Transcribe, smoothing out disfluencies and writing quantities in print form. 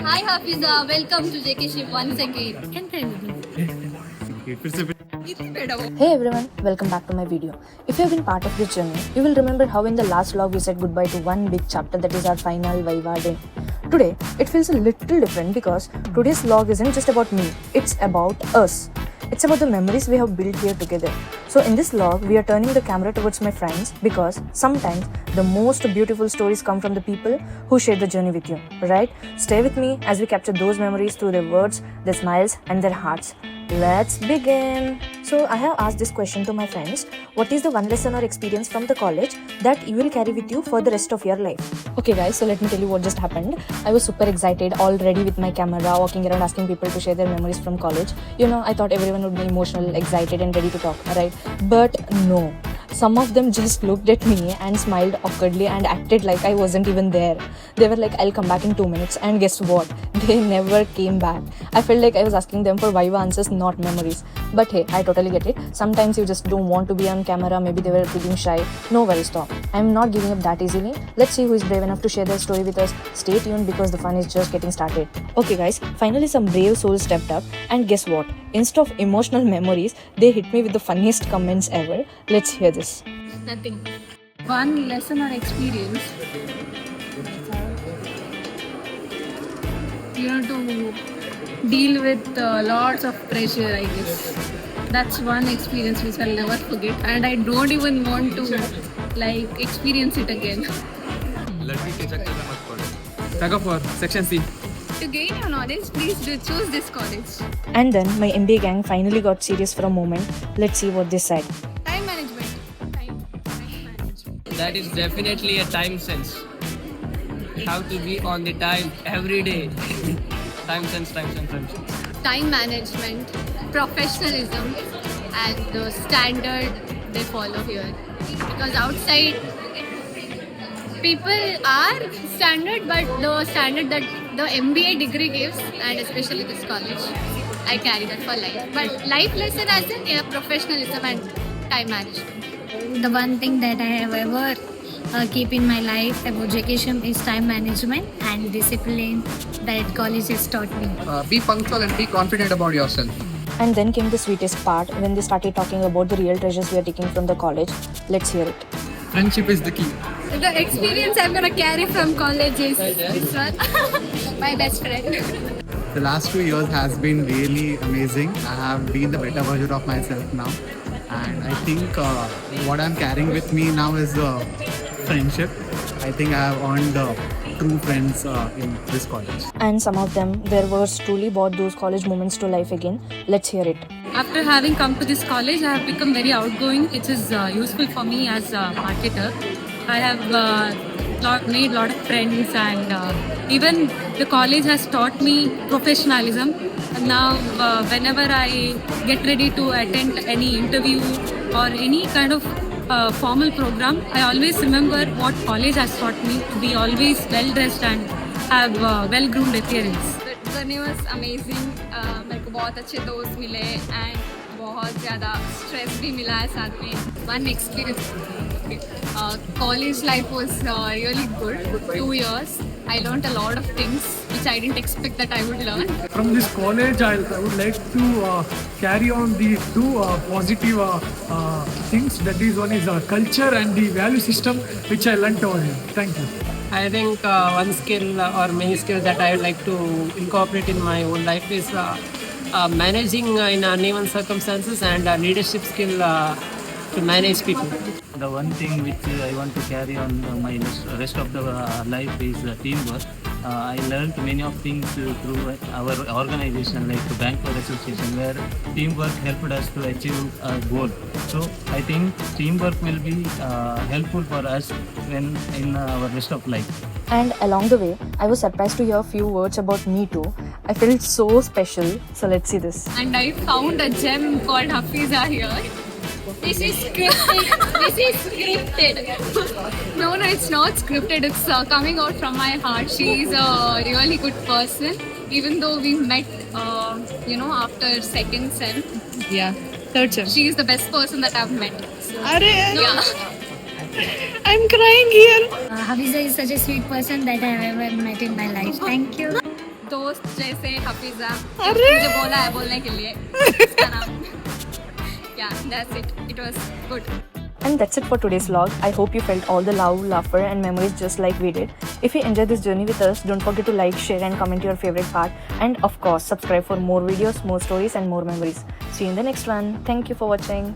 Hi Hafiza, welcome to JK Shiv once again. Hey everyone, welcome back to my video. If you have been part of this journey, you will remember how in the last vlog we said goodbye to one big chapter that is our final Viva day. Today, it feels a little different because today's vlog isn't just about me, it's about us. It's about the memories we have built here together. So in this vlog, we are turning the camera towards my friends because sometimes the most beautiful stories come from the people who share the journey with you, right? Stay with me as we capture those memories through their words, their smiles and their hearts. Let's begin. So I have asked this question to my friends. What is the one lesson or experience from the college that you will carry with you for the rest of your life? Okay guys, so let me tell you what just happened. I was super excited, all ready with my camera, walking around asking people to share their memories from college. I thought everyone would be emotional, excited and ready to talk, right? But no. Some of them just looked at me and smiled awkwardly and acted like I wasn't even there. They were like, I'll come back in 2 minutes. And guess what? They never came back. I felt like I was asking them for Viva answers, not memories. But hey, I totally get it. Sometimes you just don't want to be on camera. Maybe they were feeling shy. No worries, stop. I'm not giving up that easily. Let's see who is brave enough to share their story with us. Stay tuned because the fun is just getting started. Okay guys, finally some brave souls stepped up. And guess what? Instead of emotional memories, they hit me with the funniest comments ever. Let's hear this. Nothing. One lesson or experience. To deal with lots of pressure, I guess. That's one experience which I'll never forget, and I don't even want to experience it again. Tag for section C. To gain your knowledge, please do choose this college. And then my MBA gang finally got serious for a moment. Let's see what they said. Time management. Time management. That is definitely a time sense. How to be on the time every day. Time sense. Time management, professionalism, and the standard they follow here. Because outside, people are standard, but the standard that the MBA degree gives, and especially this college, I carry that for life. But life lesson as in professionalism and time management. The one thing that I have ever keep in my life about education is time management and discipline that college has taught me. Be punctual and be confident about yourself. And then came the sweetest part when they started talking about the real treasures we are taking from the college. Let's hear it. Friendship is the key. The experience I'm gonna carry from college is this one. My best friend. The last 2 years has been really amazing. I have been the better version of myself now. And I think what I'm carrying with me now is friendship. I think I have earned true friends in this college. And some of them, their words truly brought those college moments to life again. Let's hear it. After having come to this college, I have become very outgoing, which is useful for me as a marketer. I have made a lot of friends, and even the college has taught me professionalism. Now, whenever I get ready to attend any interview or any kind of formal program, I always remember what college has taught me to be always well dressed and have well-groomed appearance. The journey was amazing. मेरे को बहुत अच्छे दोस्त मिले and बहुत ज़्यादा stress भी मिला है साथ में. One experience. College life was really good. 2 years. I learned a lot of things which I didn't expect that I would learn. From this college, I would like to carry on the two positive things. That is, one is culture and the value system which I learnt over here. Thank you. I think one skill or many skills that I would like to incorporate in my own life is managing in uneven circumstances and leadership skill to manage people. The one thing which I want to carry on my rest of the life is teamwork. I learned many of things through our organization like the Bangalore Association, where teamwork helped us to achieve a goal. So I think teamwork will be helpful for us when in our rest of life. And along the way, I was surprised to hear a few words about me too. I felt so special. So let's see this. And I found a gem called Hafiza here. This is scripted. No, it's not scripted. It's coming out from my heart. She is a really good person. Even though we met, after second sem. Yeah, third sem. She is the best person that I've met. So, yeah. I'm crying here. Hafiza is such a sweet person that I have ever met in my life. Thank you. दोस्त जैसे हफीजा मुझे बोला है बोलने के लिए इसका नाम yeah that's it was good. And that's it for today's vlog. I hope you felt all the love, laughter and memories just like we did. If you enjoyed this journey with us, don't forget to like, share and comment your favorite part. And of course, subscribe for more videos, more stories and more memories. See you in the next one. Thank you for watching.